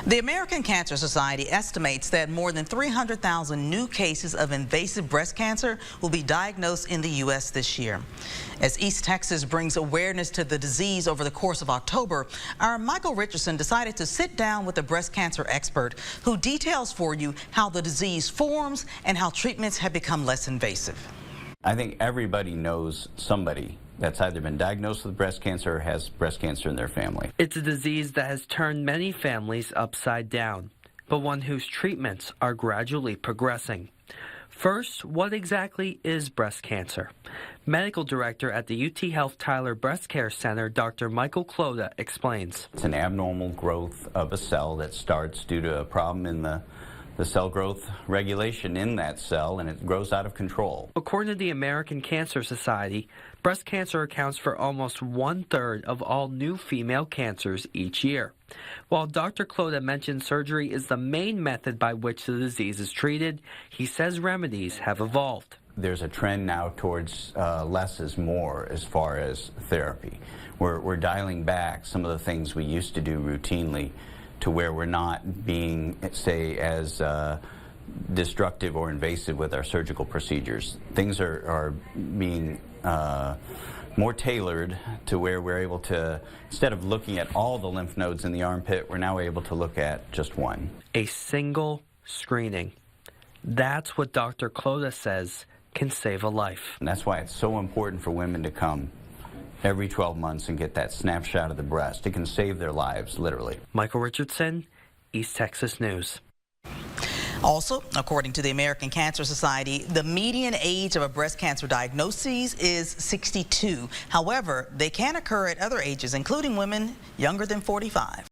The American Cancer Society estimates that more than 300,000 new cases of invasive breast cancer will be diagnosed in the U.S. this year. As East Texas brings awareness to the disease over the course of October, our Michael Richardson decided to sit down with a breast cancer expert who details for you how the disease forms and how treatments have become less invasive. I think everybody knows somebody that's either been diagnosed with breast cancer or has breast cancer in their family. It's a disease that has turned many families upside down, but one whose treatments are gradually progressing. First, what exactly is breast cancer? Medical Director at the UT Health Tyler Breast Care Center, Dr. Michael Klota, explains. It's an abnormal growth of a cell that starts due to a problem in the cell growth regulation in that cell, and it grows out of control. According to the American Cancer Society, breast cancer accounts for almost 1/3 of all new female cancers each year. While Dr. Klota mentioned surgery is the main method by which the disease is treated, he says remedies have evolved. There's a trend now towards less is more as far as therapy. We're dialing back some of the things we used to do routinely to where we're not being, say, as destructive or invasive with our surgical procedures. Things are being more tailored to where we're able to, instead of looking at all the lymph nodes in the armpit, we're now able to look at just one. A single screening. That's what Dr. Klota says can save a life. And that's why it's so important for women to come every 12 months and get that snapshot of the breast. It can save their lives, literally. Michael Richardson, East Texas News. Also, according to the American Cancer Society, the median age of a breast cancer diagnosis is 62. However, they can occur at other ages, including women younger than 45.